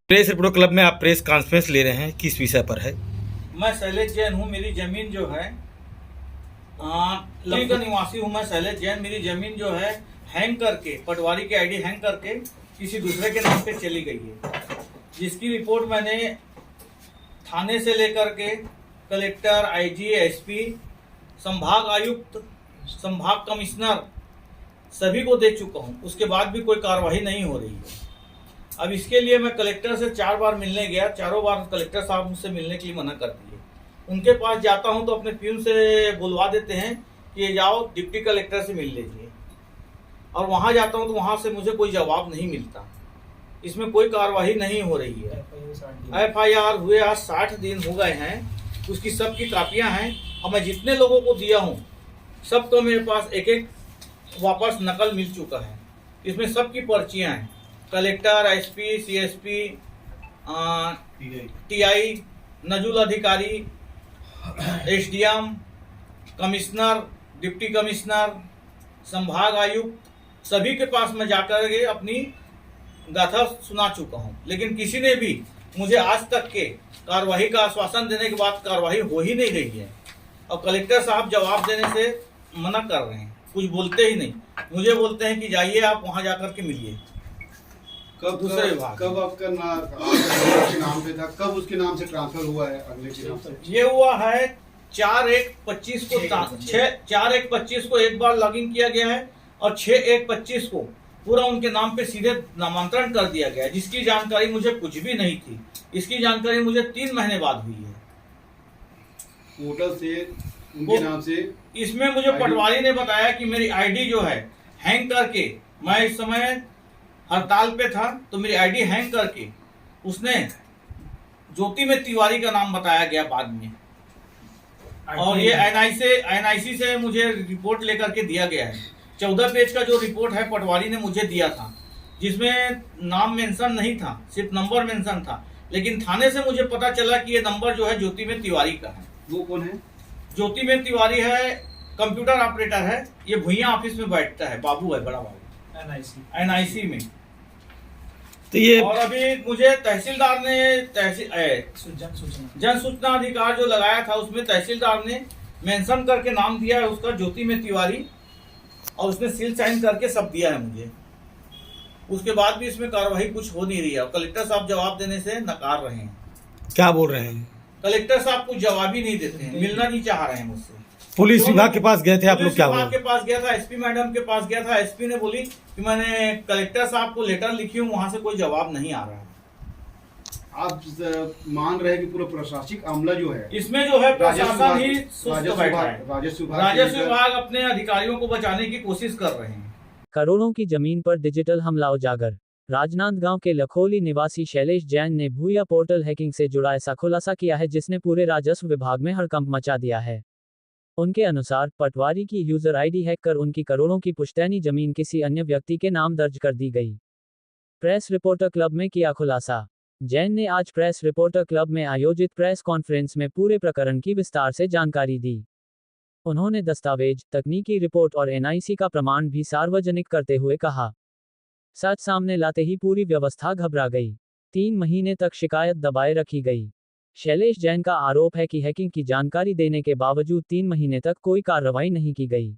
Press reporter club में आप press conference ले रहे हैं, किस विषय पर है? मैं शैलेश जैन हूँ। मेरी जमीन जो है लखनऊ का निवासी हूँ। मैं शैलेश जैन, मेरी जमीन जो है हैंग करके, पटवारी की आईडी हैंग करके किसी दूसरे के नाम पे चली गई है, जिसकी रिपोर्ट मैंने थाने से लेकर के कलेक्टर, आईजी, एसपी, संभाग आयुक्त, संभाग कमिश्नर सभी को दे चुका हूँ। उसके बाद भी कोई कार्रवाई नहीं हो रही है। अब इसके लिए मैं कलेक्टर से 4 बार मिलने गया, चारों बार कलेक्टर साहब मुझसे मिलने के लिए मना कर दिए। उनके पास जाता हूं तो अपने प्यून से बुलवा देते हैं कि ये जाओ डिप्टी कलेक्टर से मिल लीजिए, और वहां जाता हूं तो वहां से मुझे कोई जवाब नहीं मिलता। इसमें कोई कार्रवाई नहीं हो रही है। FIR हुए आज 60 दिन हो गए हैं, उसकी सबकी कापियां हैं, और मैं जितने लोगों को दिया हूँ सबको मेरे पास एक एक वापस नकल मिल चुका है। इसमें सबकी पर्चियां हैं, कलेक्टर, एसपी, CSP, TI, नजुल अधिकारी, SDM, कमिश्नर, डिप्टी कमिश्नर, संभाग आयुक्त, सभी के पास मैं जाकर के अपनी गाथा सुना चुका हूं, लेकिन किसी ने भी मुझे आज तक के कार्रवाई का आश्वासन देने के बाद कार्रवाई हो ही नहीं रही है। और कलेक्टर साहब जवाब देने से मना कर रहे हैं, कुछ बोलते ही नहीं। मुझे बोलते हैं कि जाइए आप वहां जाकर के मिलिए। कब आपका नाम पे था, कब उसके नाम से ट्रांसफर हुआ है अगले के नाम से? ये हुआ है 4/1/25 को, 4/1/25 को एक बार लॉगिन किया गया है, और 6/1/25 को पूरा उनके नाम पे सीधे नामांतरण कर दिया गया है, जिसकी जानकारी मुझे कुछ भी नहीं थी। इसकी जानकारी मुझे 3 महीने बाद हुई है। पोर्टल से उनके नाम से इसमें मुझे पटवारी ने बताया कि मेरी आईडी जो है हैंग करके, मैं इस समय हड़ताल पे था तो मेरी आईडी हैंग करके उसने ज्योति में तिवारी का नाम बताया गया बाद में, और ये NIC से मुझे रिपोर्ट लेकर के दिया गया है। 14 पेज का जो रिपोर्ट है पटवारी ने मुझे दिया था, जिसमें नाम मेंशन नहीं था, सिर्फ नंबर मेंशन था। लेकिन थाने से मुझे पता चला कि ये नंबर जो है ज्योति में तिवारी का है। वो कौन है? ज्योति में तिवारी है, कंप्यूटर ऑपरेटर है, ये भुइयां ऑफिस में बैठता है, बाबू है, बड़ा बाबू NIC में। तो ये और अभी मुझे तहसीलदार ने जन सूचना अधिकार जो लगाया था, उसमें तहसीलदार ने मेंशन करके नाम दिया है उसका, ज्योति में तिवारी, और उसने सील साइन करके सब दिया है मुझे। उसके बाद भी इसमें कार्रवाई कुछ हो नहीं रही है। कलेक्टर साहब जवाब देने से नकार रहे हैं। क्या बोल रहे हैं? कलेक्टर साहब कुछ जवाब ही नहीं देते हैं, मिलना नहीं चाह रहे हैं मुझसे। पुलिस विभाग के पास गए थे आप लोग, क्या पुलिस बोले? विभाग के पास गया था, SP मैडम के पास गया था। SP ने बोली कि मैंने कलेक्टर साहब को लेटर लिखी हूँ, वहां से कोई जवाब नहीं आ रहा है। आप मान रहे हैं कि पूरा प्रशासनिक अमला जो है, इसमें जो है प्रशासन ही सुस्त बैठा है। राजस्व विभाग अपने अधिकारियों को बचाने की कोशिश कर रहे हैं। करोड़ों की जमीन पर डिजिटल हमला उजागर। राजनांदगांव के लखोली निवासी शैलेश जैन ने भूया पोर्टल हैकिंग से जुड़ा ऐसा खुलासा किया है जिसने पूरे राजस्व विभाग में हड़कंप मचा दिया है। उनके अनुसार पटवारी की यूजर आईडी हैक कर उनकी करोड़ों की पुश्तैनी जमीन किसी अन्य व्यक्ति के नाम दर्ज कर दी गई। प्रेस रिपोर्टर क्लब में किया खुलासा। जैन ने आज प्रेस रिपोर्टर क्लब में आयोजित प्रेस कॉन्फ्रेंस में पूरे प्रकरण की विस्तार से जानकारी दी। उन्होंने दस्तावेज, तकनीकी रिपोर्ट और NIC का प्रमाण भी सार्वजनिक करते हुए कहा, सच सामने लाते ही पूरी व्यवस्था घबरा गई। 3 महीने तक शिकायत दबाए रखी गई। शैलेश जैन का आरोप है कि हैकिंग की जानकारी देने के बावजूद 3 महीने तक कोई कार्रवाई नहीं की गई।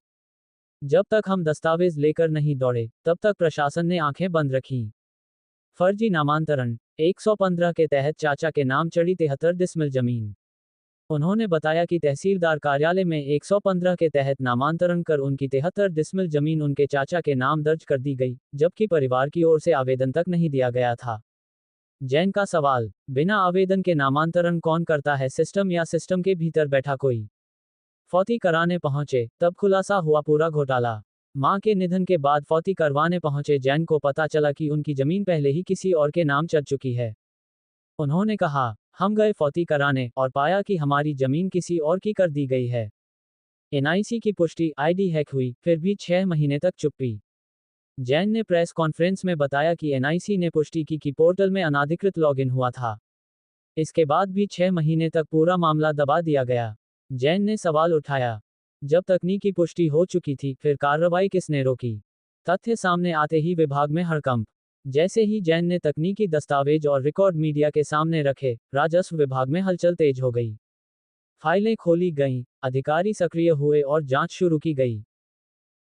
जब तक हम दस्तावेज लेकर नहीं दौड़े, तब तक प्रशासन ने आंखें बंद रखीं। फर्जी नामांतरण। 115 के तहत चाचा के नाम चढ़ी 73 डिसमिल जमीन। उन्होंने बताया कि तहसीलदार कार्यालय में 115 के तहत नामांतरण कर उनकी 73 डिसमिल जमीन उनके चाचा के नाम दर्ज कर दी गई, जबकि परिवार की ओर से आवेदन तक नहीं दिया गया था। जैन का सवाल, बिना आवेदन के नामांतरण कौन करता है, सिस्टम या सिस्टम के भीतर बैठा कोई? फौती कराने पहुंचे, तब खुलासा हुआ पूरा घोटाला। मां के निधन के बाद फौती करवाने पहुंचे जैन को पता चला कि उनकी जमीन पहले ही किसी और के नाम चढ़ चुकी है। उन्होंने कहा, हम गए फौती कराने और पाया कि हमारी जमीन किसी और की कर दी गई है। NIC की पुष्टि, आईडी हैक हुई, फिर भी 6 महीने तक चुप्पी। जैन ने प्रेस कॉन्फ्रेंस में बताया कि NIC ने पुष्टि की कि पोर्टल में अनाधिकृत लॉगिन हुआ था। इसके बाद भी 6 महीने तक पूरा मामला दबा दिया गया। जैन ने सवाल उठाया। जब तकनीकी पुष्टि हो चुकी थी, फिर कार्रवाई किसने रोकी? तथ्य सामने आते ही विभाग में हड़कंप। जैसे ही जैन ने तकनीकी दस्तावेज और रिकॉर्ड मीडिया के सामने रखे, राजस्व विभाग में हलचल तेज हो गई। फाइलें खोली गईं, अधिकारी सक्रिय हुए और जांच शुरू की गई।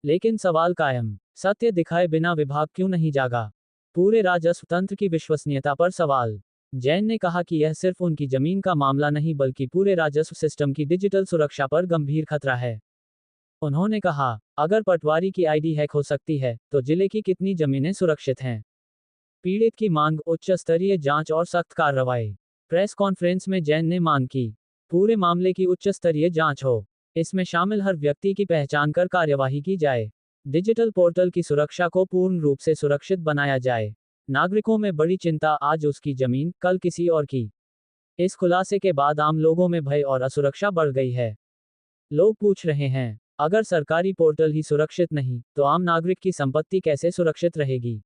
लेकिन सवाल कायम, सत्य दिखाए बिना विभाग क्यों नहीं जागा? पूरे राजस्व तंत्र की विश्वसनीयता पर सवाल। जैन ने कहा कि यह सिर्फ उनकी जमीन का मामला नहीं बल्कि पूरे राजस्व सिस्टम की डिजिटल सुरक्षा पर गंभीर खतरा है। उन्होंने कहा, अगर पटवारी की आईडी हैक हो सकती है, तो जिले की कितनी जमीनें सुरक्षित हैं? पीड़ित की मांग, उच्च स्तरीय जांच और सख्त कार्रवाई। प्रेस कॉन्फ्रेंस में जैन ने मांग की, पूरे मामले की उच्च स्तरीय जांच हो। इसमें शामिल हर व्यक्ति की पहचान कर कार्यवाही की जाए। डिजिटल पोर्टल की सुरक्षा को पूर्ण रूप से सुरक्षित बनाया जाए। नागरिकों में बड़ी चिंता, आज उसकी जमीन, कल किसी और की। इस खुलासे के बाद आम लोगों में भय और असुरक्षा बढ़ गई है। लोग पूछ रहे हैं, अगर सरकारी पोर्टल ही सुरक्षित नहीं, तो आम नागरिक की संपत्ति कैसे सुरक्षित रहेगी?